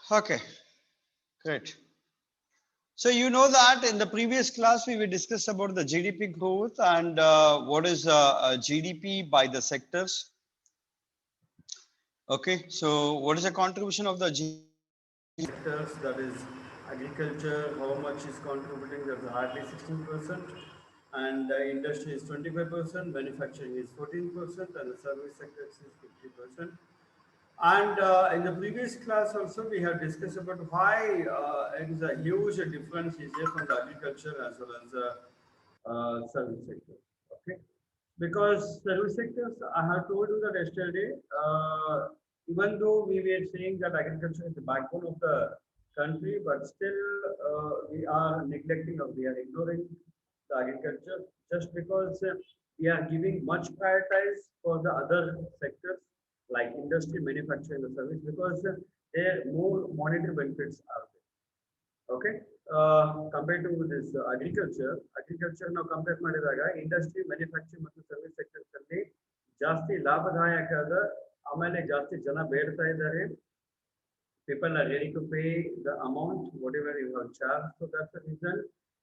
Okay, great. So you know that in the previous class we discussed about the GDP growth and what is GDP by the sectors. Okay, so what is the contribution of the Sectors, that is agriculture, how much is contributing, that's hardly 16%, and industry is 25%, manufacturing is 14%, and the service sector is 50%. And in the previous class also we have discussed about why it is a huge difference is there from the agriculture as well as the service sector. Okay, because service sectors, I have told you that yesterday, even though we were saying that agriculture is the backbone of the country, but still we are neglecting or we are ignoring the agriculture just because we are giving much prioritize for the other sectors like industry, manufacturing, and service because there more monetary benefits are there. Okay, compared to this agriculture ನಾವು compare ಮಾಡಿದಾಗ industry manufacturing ಮತ್ತು service sectors ಅಲ್ಲಿ ಜಾಸ್ತಿ ಲಾಭದಾಯಕವಾದ ಆಮೇಲೆ ಜಾಸ್ತಿ ಜನ ಬೇಡ್ತಾ ಇದ್ದಾರೆ. People are ready to pay the amount whatever you have charged, so that's the reason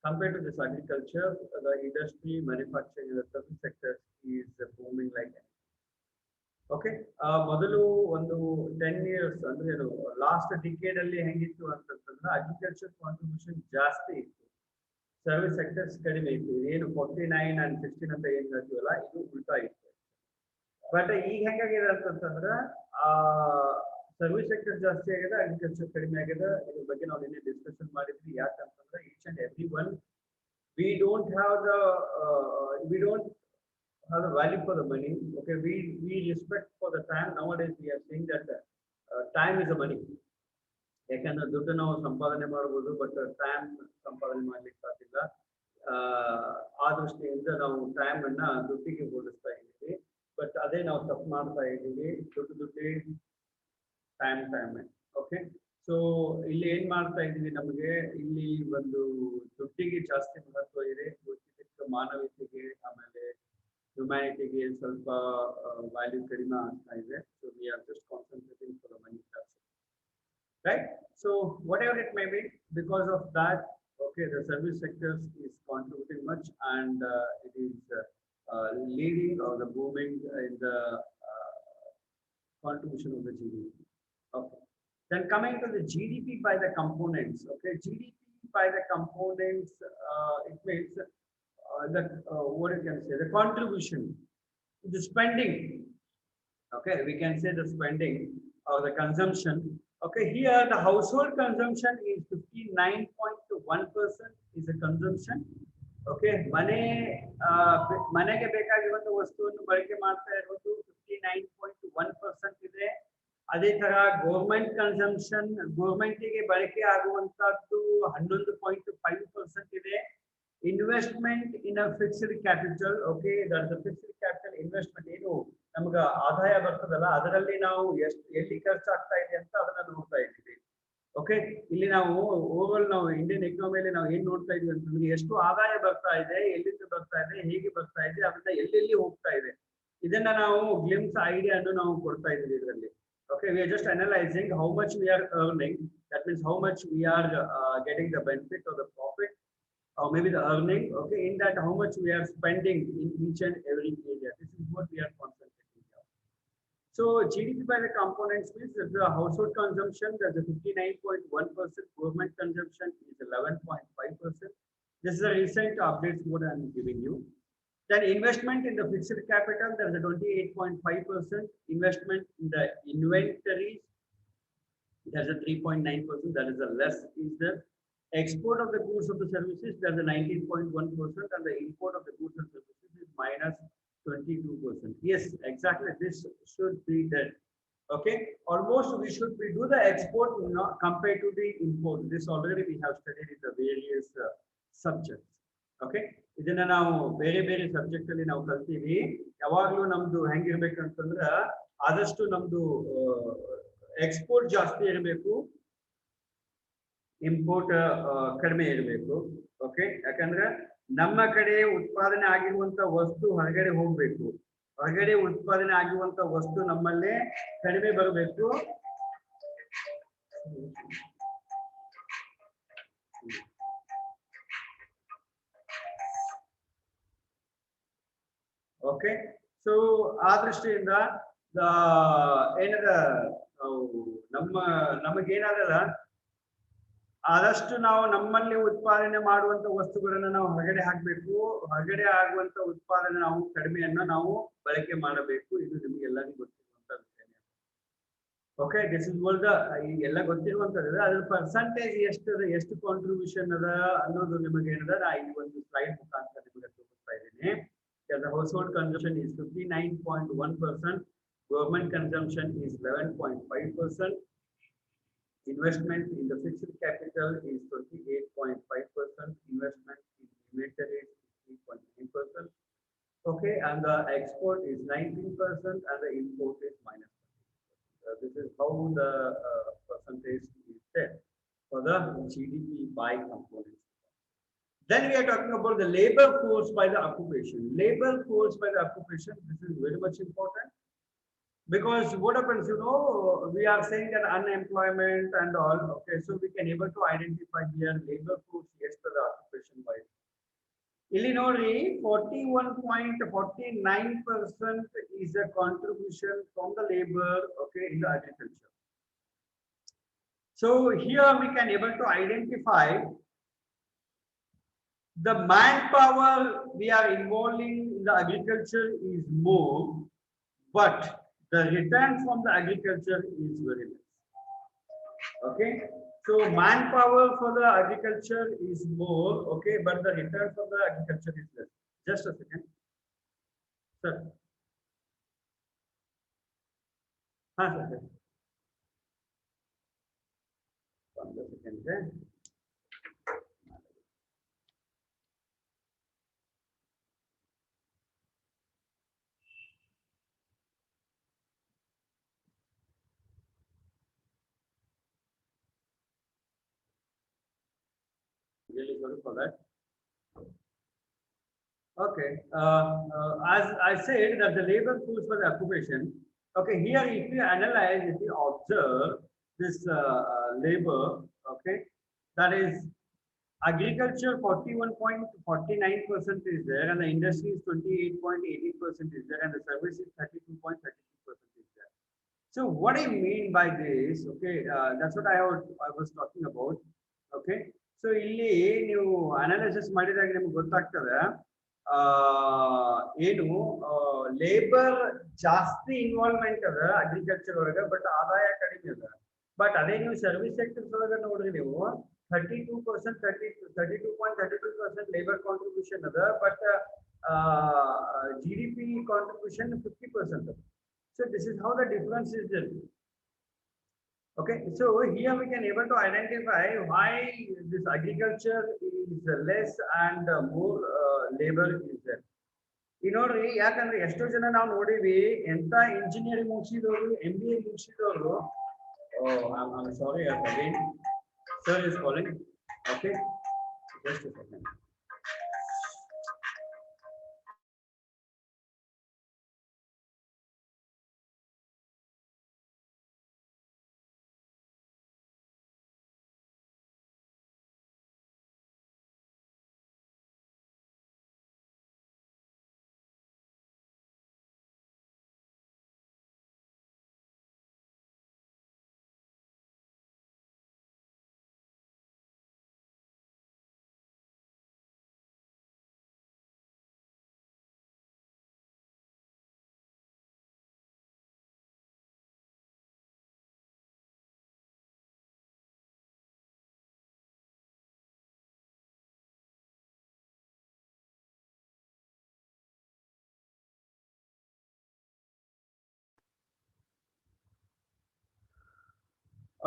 compared to this agriculture the industry manufacturing and the service sector is booming like that. Okay, ಮೊದಲು ಒಂದು 10 years ಅಂದ್ರೆ last decade ಅಲ್ಲಿ ಹೆಂಗಿತ್ತು ಅಂತಂದ್ರೆ agriculture contribution ಜಾಸ್ತಿ ಇತ್ತು, service sectors ಕಡಿಮೆ ಇತ್ತು. ಏನು 49 and 16 ಅಂತ ಏನ್ ಹೇಳ್ತೀವಲ್ಲ ಇದು ಉಲ್ಟಾ ಇತ್ತು. ಬಟ್ ಈಗ ಹೆಂಗಾಗಿದೆ ಅಂತಂದ್ರೆ ಸರ್ವಿಸ್ ಸೆಕ್ಟರ್ ಜಾಸ್ತಿ ಆಗಿದೆ, ಅಗ್ರಿಕಲ್ಚರ್ ಕಡಿಮೆ ಆಗಿದೆ. ಇದ್ರ ಬಗ್ಗೆ ನಾವು ನಿನ್ನೆ ಡಿಸ್ಕಷನ್ ಮಾಡಿದ್ವಿ. ಯಾಕಂತಂದ್ರೆ each and every one we don't have the we don't have the value for the money. Okay, we respect for the time. Nowadays we are saying that time is a money. ಯಾಕಂದ್ರೆ ದುಡ್ಡು ನಾವು ಸಂಪಾದನೆ ಮಾಡಬಹುದು, but time ಸಂಪಾದನೆ ಮಾಡ್ಲಿಕ್ಕೆ ಸಾಧ್ಯವಿಲ್ಲ. ಆ ದೃಷ್ಟಿಯಿಂದ ನಾವು ಟೈಮ್ ಅನ್ನ ದುಡ್ಡಿಗೆ ಹೋಲಿಸ್ತಾ ಇದ್ದೀವಿ, ಬಟ್ ಅದೇ ನಾವು ತಪ್ಪು ಮಾಡ್ತಾ ಇದ್ದೀವಿ. ದುಡ್ಡು ಟೈಮ್. ಓಕೆ, ಸೊ ಇಲ್ಲಿ ಏನ್ ಮಾಡ್ತಾ ಇದೀವಿ, ನಮಗೆ ಇಲ್ಲಿ ಒಂದು ದುಡ್ಡಿಗೆ ಜಾಸ್ತಿ ಮಹತ್ವ ಇದೆ, ಮಾನವೀಯತೆಗೆ ಆಮೇಲೆ ಹ್ಯುಮ್ಯಾನಿಟಿಗೆ ಸ್ವಲ್ಪ ವ್ಯಾಲ್ಯೂ ಕಡಿಮೆ ಆಗ್ತಾ ಇದೆ. So we are just concentrating for the money, right? So whatever it may be, because of that, okay, the service sectors is contributing much and it is leading or the booming in the contribution of the GDP. Okay, then coming to the GDP by the components. Okay, GDP by the components, it means that what you can say, the contribution, the spending. Okay, we can say the spending or the consumption. Okay, here the household consumption is 59.1% is a consumption. Okay, ಮನೆಗೆ ಬೇಕಾಗಿರುವಂತ ವಸ್ತುವನ್ನು ಬಳಕೆ ಮಾಡ್ತಾ ಇರೋದು 59.1% ಇದೆ. ಅದೇ ತರ government consumption, ಗೌರ್ಮೆಂಟಿಗೆ ಬಳಕೆ ಆಗುವಂತದ್ದು 11.5% ಇದೆ. Investment in a fixed capital. Okay, that is fixed capital investment. ಏನು ನಮ್ಗೆ ಆದಾಯ ಬರ್ತದಲ್ಲ ಅದರಲ್ಲಿ ನಾವು ಎಲ್ಲಿ ಖರ್ಚಾಗ್ತಾ ಇದೆ ಅಂತ ಅದನ್ನ ನೋಡ್ತಾ ಇದ್ದೀವಿ. ಓಕೆ, ಇಲ್ಲಿ ನಾವು ಓವರ್ ನಾವು ಇಂಡಿಯನ್ ಎಕಾನಮಿಯಲ್ಲಿ ನಾವು ಏನ್ ನೋಡ್ತಾ ಇದೀವಿ ಅಂತಂದ್ರೆ ಎಷ್ಟು ಆದಾಯ ಬರ್ತಾ ಇದೆ, ಎಲ್ಲಿಂದ ಬರ್ತಾ ಇದೆ, ಹೇಗೆ ಬರ್ತಾ ಇದೆ, ಅದನ್ನ ಎಲ್ಲೆಲ್ಲಿ ಹೋಗ್ತಾ ಇದೆ, ಇದನ್ನ ನಾವು ಗ್ಲಿಮ್ಸ್ ಐಡಿಯಾ ಅನ್ನು ನಾವು ಕೊಡ್ತಾ ಇದೀವಿ ಇದರಲ್ಲಿ. Okay, we are just analyzing how much we are earning. That means how much we are getting the benefit or the profit, or maybe the earning. Okay, in that how much we are spending in each and every area. This is what we are concentrating on. So GDP by the components means that the household consumption, there's a 59.1%, government consumption is 11.5%. This is a recent updates what I am giving you. Then investment in the fixed capital, there's a 28.5%. Investment in the inventories, there's a 3.9%. That is a less is there. Export of the goods of the services, there's a 19.1%, and the import of the goods and services is minus 22%. Yes, exactly. This should be that. Okay, almost we should do the export compared to the import. This already we have studied in the various subjects. Okay, ಇದನ್ನ ನಾವು ಬೇರೆ ಬೇರೆ subject ಅಲ್ಲಿ ನಾವು ಕಲ್ತೀವಿ. ಯಾವಾಗ್ಲೂ ನಮ್ದು ಹೆಂಗಿರ್ಬೇಕಂತಂದ್ರ ಆದಷ್ಟು ನಮ್ದು ಎಕ್ಸ್ಪೋರ್ಟ್ ಜಾಸ್ತಿ ಇರಬೇಕು, ಇಂಪೋರ್ಟ್ ಕಡಿಮೆ ಇರಬೇಕು. ಓಕೆ, ಯಾಕಂದ್ರೆ ನಮ್ಮ ಕಡೆ ಉತ್ಪಾದನೆ ಆಗಿರುವಂತ ವಸ್ತು ಹೊರಗಡೆ ಹೋಗ್ಬೇಕು, ಹೊರಗಡೆ ಉತ್ಪಾದನೆ ಆಗಿರುವಂತ ವಸ್ತು ನಮ್ಮಲ್ಲೇ ಕಡಿಮೆ ಬರಬೇಕು. Okay, so ಆ ದೃಷ್ಟಿಯಿಂದ ಏನದ ನಮ್ಮ ನಮಗೇನಾದಲ್ಲ ಆದಷ್ಟು ನಾವು ನಮ್ಮಲ್ಲಿ ಉತ್ಪಾದನೆ ಮಾಡುವಂತ ವಸ್ತುಗಳನ್ನ ನಾವು ಹೊರಗಡೆ ಹಾಕಬೇಕು, ಹೊರಗಡೆ ಆಗುವಂತ ಉತ್ಪಾದನೆ ನಾವು ಕಡಿಮೆಯನ್ನ ನಾವು ಬಳಕೆ ಮಾಡಬೇಕು. ಇದು ನಿಮಗೆಲ್ಲರಿಗೂ ಗೊತ್ತಿರುವಂತ ವಿಷಯ. Okay, this is all the ಎಲ್ಲ ಗೊತ್ತಿರುವಂತದ್ದು. ಅದ್ರ ಪರ್ಸೆಂಟೇಜ್ ಎಷ್ಟು ಕಾಂಟ್ರಿಬ್ಯೂಷನ್ ಅದ ಅನ್ನೋದು ನಿಮಗೆ ಏನದ ನಾ ಈ ಒಂದು ಸ್ಲೈಡ್ ಮುಖಾಂತರ ನಿಮಗೆ ತೋರಿಸ್ತಾ ಇದ್ದೀನಿ. The household consumption is 59.1%, government consumption is 11.5%, investment in the fixed capital is 28.5%, investment in inventory is 3.9%, okay, and the export is 19% and the import is minus. This is how the percentage is set for the GDP by components. Then we are talking about the labor force by the occupation. Labor force by the occupation, this is very much important, because what happens, we are saying that unemployment and all, okay, so we can able to identify here labor force yes to the occupation wise. Illi nodri 41.49% is a contribution from the labor, okay, in the agriculture. So here we can able to identify the manpower we are involving in the agriculture is more, but the return from the agriculture is very less. Okay, so manpower for the agriculture is more, okay, but the return from the agriculture is less. Just a second, sir. Sir. 1 second, sir. Really sorry for that. Okay, as I said that the labor force for the occupation. Okay, here if you analyze, if you observe this labor, okay, that is agriculture 41.49% is there, and the industry is 28.18% is there, and the service is 32.32% is there. So what I mean by this, okay, that's what I was talking about. Okay, so ಇಲ್ಲಿ ನೀವು analysis ಮಾಡಿದಾಗ ನಿಮ್ಗೆ ಗೊತ್ತಾಗ್ತದೆ ಏನು labour ಜಾಸ್ತಿ involvement ಅದ agriculture ಒಳಗೆ, but ಆದಾಯ ಕಡಿಮೆ ಅದ. ಬಟ್ ಅದೇ ನೀವು ಸರ್ವಿಸ್ ಸೆಕ್ಟರ್ಸ್ ಒಳಗೆ ನೋಡ್ರಿ ನೀವು 32.32% ಲೇಬರ್ ಕಾಂಟ್ರಿಬ್ಯೂಷನ್ ಅದ, ಬಟ್ GDP contribution 50% ಅದ. So this is how the difference is there. Okay, so here we can able to identify why this agriculture is less and more labor is there. ನೋಡ್ರಿ, ಯಾಕಂದ್ರೆ ಎಷ್ಟೋ ಜನ ನಾವು ನೋಡಿವಿ ಎಂತ engineering ಮುಗಿಸಿದವರು, MBA ಮುಗಿಸಿದವರು. I'm sorry again, sir is calling. Okay, just a second.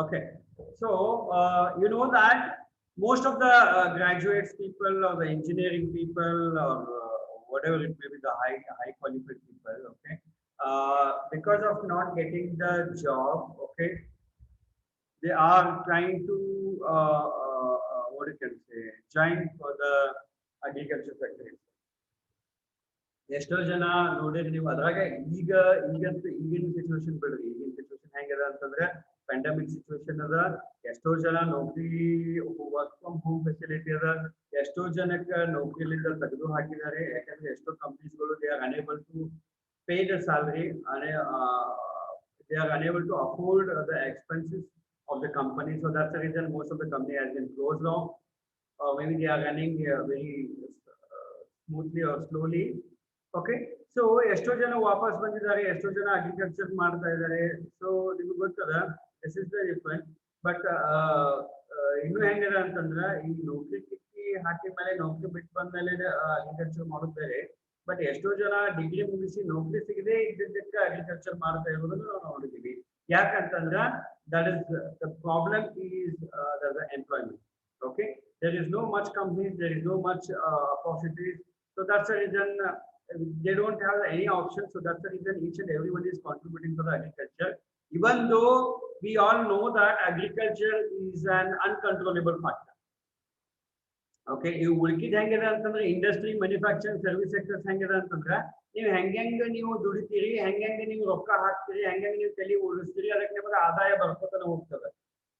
Okay, so you know that most of the graduates people or the engineering people or whatever it may be, the high qualified people, okay, because of not getting the job, okay, they are trying to what you can say, join for the agriculture sector. ಎಷ್ಟೋ ಜನ ನೋಡಿರಿ ನೀವು, ಅದ್ರಾಗ ಈಗಿನ situation ಬಿಡ್ರಿ, ಈಗಿನ situation ಹೆಂಗದ ಅಂತಂದ್ರೆ pandemic situation ಅದ ಎಷ್ಟೋ ಜನ ನೌಕರಿ ವರ್ಕ್ ಫ್ರಮ್ ಹೋಮ್ ಫೆಸಿಲಿಟಿ ಅದ ಎಷ್ಟೋ ಜನಕ್ಕೆ ನೌಕರಿಲಿಂದ ತೆಗೆದು ಹಾಕಿದ್ದಾರೆ ಯಾಕಂದ್ರೆ ಎಷ್ಟೋ ಕಂಪನೀಸ್ಗಳು they are unable to pay the salary and they are unable to afford the expenses of the company. So that's the reason most of the company has been closed now. Maybe they are running very smoothly or slowly. Okay. So ಎಷ್ಟೋ ಜನ ವಾಪಸ್ ಬಂದಿದ್ದಾರೆ ಎಷ್ಟೋ ಜನ agriculture ಮಾಡ್ತಾ ಇದ್ದಾರೆ so ನಿಮಗೆ ಗೊತ್ತದ this is the difference but ಇನ್ನು ಹೆಂಗಿದೆ ಅಂತಂದ್ರೆ ಈ ನೌಕರಿ ಕಿಕ್ಕಿ ಹಾಕಿದ ಮೇಲೆ ನೌಕರಿ ಬಿಟ್ಟು ಬಂದ್ಮೇಲೆ ಅಗ್ರಿಕಲ್ಚರ್ ಮಾಡೋದು ಬೇರೆ ಬಟ್ ಎಷ್ಟೋ ಜನ ಡಿಗ್ರಿ ಮುಗಿಸಿ ನೌಕರಿ ಸಿಗದೆ ಇದ್ದಿದ್ದಕ್ಕೆ ಅಗ್ರಿಕಲ್ಚರ್ ಮಾಡ್ತಾ ಇರೋದನ್ನು ನಾವು ನೋಡಿದೀವಿ ಯಾಕಂತಂದ್ರ that is the problem is the employment okay there is no much companies there is no much opportunities so that's the reason they don't have any option so that's the reason each and everyone is contributing to the agriculture even though we all know that agriculture is an uncontrollable factor okay you ulkid hengida antandre industry manufacturing service sectors hengida antandre ನೀವು ಹೆಂಗೆ ನೀವು ದುಡಿತೀರಿ ಹೆಂಗೆ ನೀವು ರೊಕ್ಕ ಹಾಕ್ತೀರಿ ಹೆಂಗೆ ನೀವು ತಲೆ ಉಳಿಸ್ತೀರಿ ಅದಕ್ಕೆ ನಿಮಗೆ ಆದಾಯ ಬರ್ಕೋತಾನೆ ಹೋಗ್ತದೆ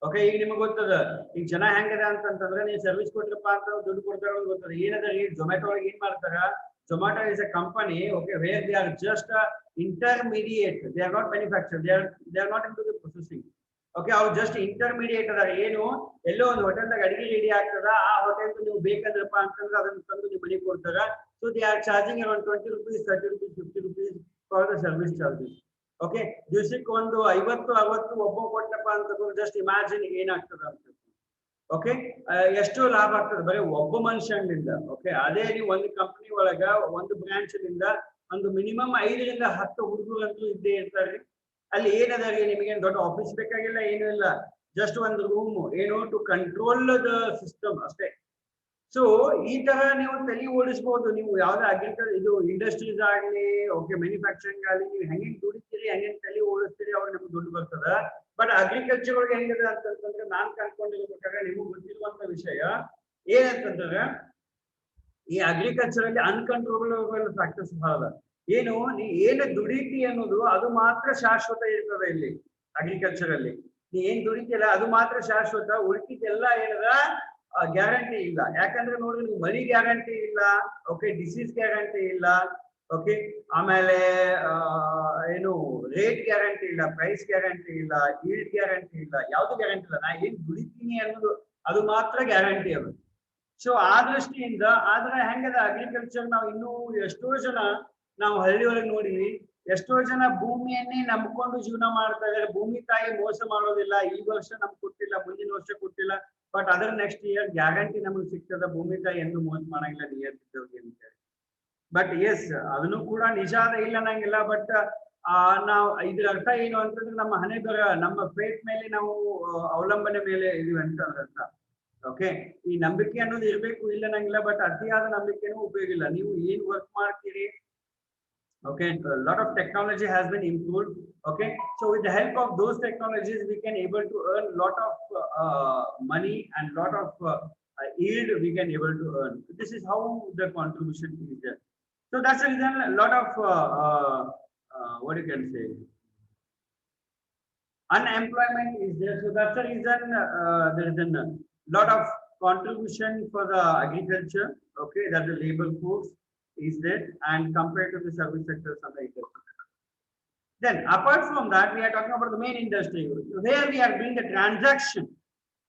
ಓಕೆ ಈಗ ನಿಮಗೆ ಗೊತ್ತದ ಈಗ ಜನ ಹೆಂಗಿದೆ ಅಂತಂತಂದ್ರೆ ನೀವು ಸರ್ವಿಸ್ ಕೊಟ್ರಪ್ಪ ಅಂತ ದುಡ್ಡು ಕೊಡ್ತಾರ ಗೊತ್ತದ ಏನದ ರೀ ಜೊಮ್ಯಾಟೊ ಒಳಗೆ ಏನ್ ಮಾಡ್ತಾರ Zomato is a company, okay, where they are just intermediate. They are not manufactured. They are not into the processing. Okay, ಅವ್ರು just intermediate ಅದ ಏನು ಎಲ್ಲೋ ಒಂದು ಹೋಟೆಲ್ದಾಗ ಅಡಿಗೆ ರೆಡಿ ಆಗ್ತದ ಆ ಹೋಟೆಲ್ ನೀವು ಬೇಕಂದ್ರಪ್ಪ ಅಂತಂದ್ರೆ ಅದನ್ನ ತಂದು ನೀವು ಮನೆಗೆ ಕೊಡ್ತಾರ so they are charging around 20 rupees 30 rupees 50 rupees for the service charges okay ದಿವಸಕ್ಕೆ ಒಂದು 50 60 ಒಬ್ಬ ಕೊಟ್ಟಪ್ಪ ಅಂತಂದ್ರೆ ಜಸ್ಟ್ ಇಮ್ಯಾಜಿನ್ ಏನಾಗ್ತದ ಅಂತ ಓಕೆ ಎಷ್ಟು ಲಾಭ ಆಗ್ತದೆ ಬರೀ ಒಬ್ಬ ಮನುಷ್ಯನಿಂದ ಓಕೆ ಅದೇ ನೀವು ಒಂದು ಕಂಪನಿ ಒಳಗ ಒಂದು ಬ್ರಾಂಚ್ ನಿಂದ ಒಂದು ಮಿನಿಮಮ್ 5 ರಿಂದ 10 ಹುಡುಗರಂತೂ ಇದ್ದೇ ಇರ್ತಾರೆ ಅಲ್ಲಿ ಏನದ ನಿಮಗೆ ದೊಡ್ಡ ಆಫೀಸ್ ಬೇಕಾಗಿಲ್ಲ ಏನೂ ಇಲ್ಲ ಜಸ್ಟ್ ಒಂದು ರೂಮ್ ಏನು ಟು ಕಂಟ್ರೋಲ್ ದ ಸಿಸ್ಟಮ್ ಅಷ್ಟೇ ಸೊ ಈ ತರ ನೀವು ತಲೆ ಓಡಿಸಬಹುದು ನೀವು ಯಾವ್ದು ಅಗ್ರಿಕಲ್ಚರ್ ಇದು ಇಂಡಸ್ಟ್ರೀಸ್ ಆಗಲಿ ಓಕೆ ಮ್ಯಾನುಫ್ಯಾಕ್ಚರಿಂಗ್ ಆಗಲಿ ನೀವು ಹೆಂಗೆ ದುಡಿತೀರಿ ಹೆಂಗೆ ತಲೆ ಓಡಿಸ್ತೀರಿ ಅವ್ರಿಗೆ ನಿಮ್ಗೆ ದುಡ್ಡು ಬರ್ತದ ಬಟ್ ಅಗ್ರಿಕಲ್ಚರ್ ಒಳಗೆ ಹೆಂಗಿದೆ ಅಂತಂದ್ರೆ ನಾನ್ ಕನ್ಕೊಂಡಿರ್ಬೇಕಾದ್ರೆ ನಿಮಗೆ ಗೊತ್ತಿರುವಂತ ವಿಷಯ ಏನಂತಂದ್ರೆ ಈ ಅಗ್ರಿಕಲ್ಚರ್ ಅಲ್ಲಿ ಅನ್ಕಂಟ್ರೋಲಬಲ್ ಫ್ಯಾಕ್ಟರ್ಸ್ ಬಹಳ ಏನು ನೀ ಏನು ದುಡಿತಿ ಅನ್ನೋದು ಅದು ಮಾತ್ರ ಶಾಶ್ವತ ಇರ್ತದೆ ಇಲ್ಲಿ ಅಗ್ರಿಕಲ್ಚರ್ ಅಲ್ಲಿ ನೀ ಏನ್ ದುಡಿತಿಯಲ್ಲ ಅದು ಮಾತ್ರ ಶಾಶ್ವತ ಉಳಿದಿದ್ದೆಲ್ಲ ಏನದ ಗ್ಯಾರಂಟಿ ಇಲ್ಲ ಯಾಕಂದ್ರೆ ನೋಡಿ ನೀವು ಮನಿ ಗ್ಯಾರಂಟಿ ಇಲ್ಲ ಓಕೆ ಡಿಸೀಸ್ ಗ್ಯಾರಂಟಿ ಇಲ್ಲ ಓಕೆ ಆಮೇಲೆ ಏನು ರೇಟ್ ಗ್ಯಾರಂಟಿ ಇಲ್ಲ ಪ್ರೈಸ್ ಗ್ಯಾರಂಟಿ ಇಲ್ಲ ಈಲ್ಡ್ ಗ್ಯಾರಂಟಿ ಇಲ್ಲ ಯಾವ್ದು ಗ್ಯಾರಂಟಿ ಇಲ್ಲ ನಾ ಏನ್ ದುಡಿತೀನಿ ಅನ್ನೋದು ಅದು ಮಾತ್ರ ಗ್ಯಾರಂಟಿ ಅದು ಸೊ ಆ ದೃಷ್ಟಿಯಿಂದ ಆದ್ರೆ ಹೆಂಗದ ಅಗ್ರಿಕಲ್ಚರ್ ನಾವು ಇನ್ನೂ ಎಷ್ಟೋ ಜನ ನಾವು ಹಳ್ಳಿ ಒಳಗೆ ನೋಡಿವಿ ಎಷ್ಟೋ ಜನ ಭೂಮಿಯನ್ನೇ ನಂಬ್ಕೊಂಡು ಜೀವನ ಮಾಡ್ತಾ ಇದಾರೆ ಭೂಮಿ ತಾಯಿ ಮೋಸ ಮಾಡೋದಿಲ್ಲ ಈ ವರ್ಷ ನಮ್ಗೆ ಕೊಟ್ಟಿಲ್ಲ ಮುಂದಿನ ವರ್ಷ ಕೊಟ್ಟಿಲ್ಲ ಬಟ್ ಅದರ ನೆಕ್ಸ್ಟ್ ಇಯರ್ ಗ್ಯಾರಂಟಿ ನಮಗೆ ಸಿಗ್ತದ ಭೂಮಿ ತಾಯಿ ಎಂದು ಮೋಸ ಮಾಡಂಗಿಲ್ಲ ನಿಯರ್ ಸಿಗ್ತದೆ ಅಂತ ಹೇಳಿ ಬಟ್ ಎಸ್ ಅದನ್ನು ಕೂಡ ನಿಜ ಅದ ಇಲ್ಲ ನಂಗಿಲ್ಲ ಬಟ್ ನಾವು ಇದ್ರ ಅರ್ಥ ಏನು ಅಂತಂದ್ರೆ ನಮ್ಮ ಹಣೆ ಬರ ನಮ್ಮ ಫೇಟ್ ಮೇಲೆ ನಾವು ಅವಲಂಬನೆ ಮೇಲೆ ಇದೀವಿ ಅಂತ ಅರ್ಥ ಓಕೆ ಈ ನಂಬಿಕೆ ಅನ್ನೋದು ಇರ್ಬೇಕು ಇಲ್ಲ ನಂಗಿಲ್ಲ ಬಟ್ ಅತಿಯಾದ ನಂಬಿಕೆನೂ ಉಪಯೋಗ ಇಲ್ಲ ನೀವು ಏನ್ ವರ್ಕ್ ಮಾಡ್ತೀರಿ okay a lot of technology has been improved okay so with the help of those technologies we can able to earn lot of money and lot of yield we can able to earn this is how the contribution is there so that's the reason a lot of what you can say unemployment is there so that's the reason there is a lot of contribution for the agriculture okay that the labor force is there and compared to the service sectors and the industry. Then apart from that we are talking about the main industry where we are doing the transaction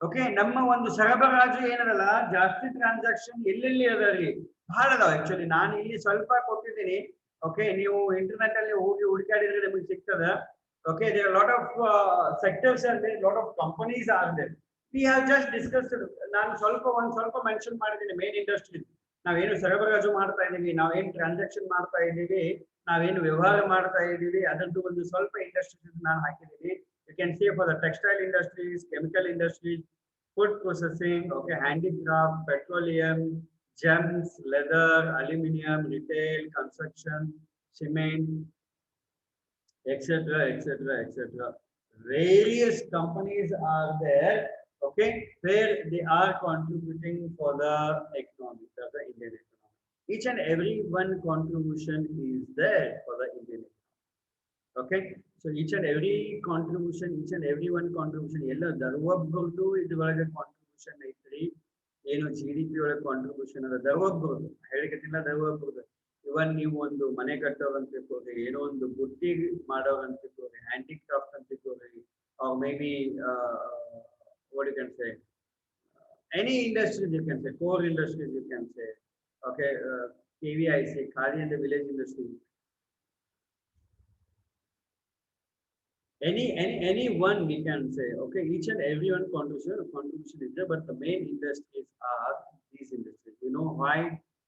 okay ನಮ್ಮ ಒಂದು ಸರಬರಾಜು ಏನದಲ್ಲ ಜಾಸ್ತಿ transaction ಎಲ್ಲೆಲ್ಲಿ ಅದರಿ ಬಹಳ ಅದಾವ actually ನಾನು ಇಲ್ಲಿ ಸ್ವಲ್ಪ ಕೊಟ್ಟಿದ್ದೀನಿ ಓಕೆ ನೀವು ಇಂಟರ್ನೆಟ್ ಅಲ್ಲಿ ಹೋಗಿ ಹುಡುಕಾಡಿದ್ರೆ ನಿಮಗೆ ಸಿಗ್ತದೆ okay there are lot of sectors and there lot of companies are there we have just discussed ನಾನು ಸ್ವಲ್ಪ ಮೆನ್ಷನ್ ಮಾಡಿದ್ದೀನಿ ಮೇನ್ ಇಂಡಸ್ಟ್ರಿ ನಾವೇನು ಸರಬರಾಜು ಮಾಡ್ತಾ ಇದೀವಿ ನಾವೇನು ಟ್ರಾನ್ಸಾಕ್ಷನ್ ಮಾಡ್ತಾ ಇದೀವಿ ನಾವೇನು ವ್ಯವಹಾರ ಮಾಡ್ತಾ ಇದೀವಿ ಅದರದ್ದು ಒಂದು ಸ್ವಲ್ಪ ಇಂಡಸ್ಟ್ರೀಸ್ ನಾನು ಹಾಕಿದ್ದೀನಿ you can see for the textile industries chemical industries food processing okay handicraft petroleum gems leather aluminum retail construction cement etc various companies are there okay where they are contributing for the economy of the Indian economy each and every one contribution is there for the Indian economy okay So each and every contribution, each and every one contribution, ಎಲ್ಲ ದರ್ವಬ್ಗೌದು ಇದ್ರೊಳಗೆ contribution ಐತ್ರಿ. ಏನು GDP ಒಳಗೆ contribution ಅದ ದರ್ವಬ್ಗೌದು ಹೇಳಿಕತ್ತಿಲ್ಲ ದರ್ವಬ್ಗೌದು. ಇವನ್ ನೀವು ಒಂದು ಮನೆ ಕಟ್ಟೋರು ಅಂತ ತಿಳ್ಕೊರಿ, ಏನೋ ಒಂದು ಬುಟ್ಟಿ ಮಾಡೋರು ಅಂತ ತಿಳ್ಕೊರಿ, ಹ್ಯಾಂಡಿಕ್ರಾಫ್ಟ್ ಅಂತ ತಿಳ್ಕೊರಿ, maybe what you can say, any industries you can say, core industries you can say, okay, KVIC, Khadi and the village industry. Any one we can say, okay, each and every one contribution is there, but the main industries are these industries. You know why?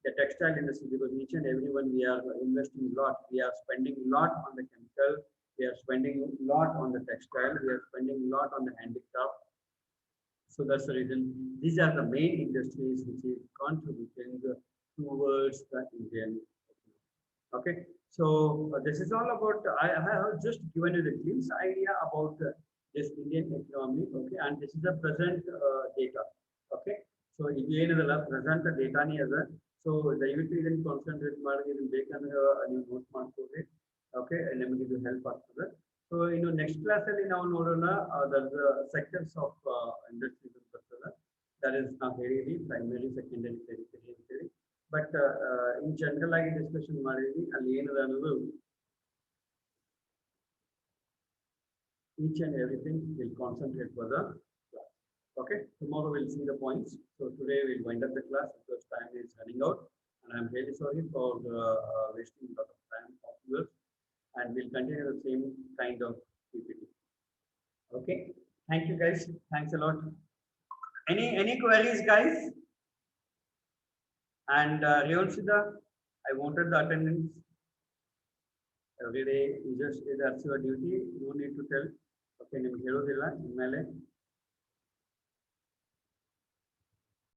The textile industry, because each and every one we are investing a lot, we are spending a lot on the chemical, we are spending a lot on the textile, we are spending a lot on the handicraft. So that's the reason these are the main industries which is contributing towards the Indian economy. Okay. So this is all about, I have just given you the glimpse idea about this Indian economy, okay, and this is the present data, okay. So if you know present data ni ada, so ದಯವಿಟ್ಟು ಇದನ್ನು concentrate ಮಾಡಿ ಇದನ್ನು ಬೇಕಂದ್ರೆ ನೀವು note ಮಾಡ್ಕೊಳ್ಳಿ, okay, ನಿಮಗೆ ಇದು help ಆಗ್ತದೆ. ಸೊ ಇನ್ನು ನೆಕ್ಸ್ಟ್ ಕ್ಲಾಸಲ್ಲಿ ನಾವು ನೋಡೋಣ ಸೆಕ್ಟರ್ಸ್ ಆಫ್ ಇಂಡಸ್ಟ್ರೀಸ್ ಅಂತ ಬರ್ತದೆ. ದಟ್ ಇಸ್ ನಾವು ಹೇಳಿದ್ವಿ ಪ್ರೈಮರಿ, ಸೆಕೆಂಡರಿ, ಟೆರಿಟರಿ ಅಂತೇಳಿ. ಬಟ್ ಇನ್ ಜನರಲ್ ಆಗಿ ಡಿಸ್ಕಷನ್ ಮಾಡಿದ್ವಿ, ಅಲ್ಲಿ ಏನದ ಅನ್ನೋದು each and everything will concentrate for the class. Okay, tomorrow we'll see the points. So today we'll wind up the class because time is running out, and I'm really sorry for wasting a lot of time of yours, and we'll continue the same kind of PPT. Okay, thank you guys, thanks a lot. Any queries guys? And Riyonshida, I wanted the attendance. Every day you just, that's your duty, no need to tell. Okay, ನಿಮ್ಗೆ ಹೇಳೋದಿಲ್ಲ ಇನ್ಮೇಲೆ.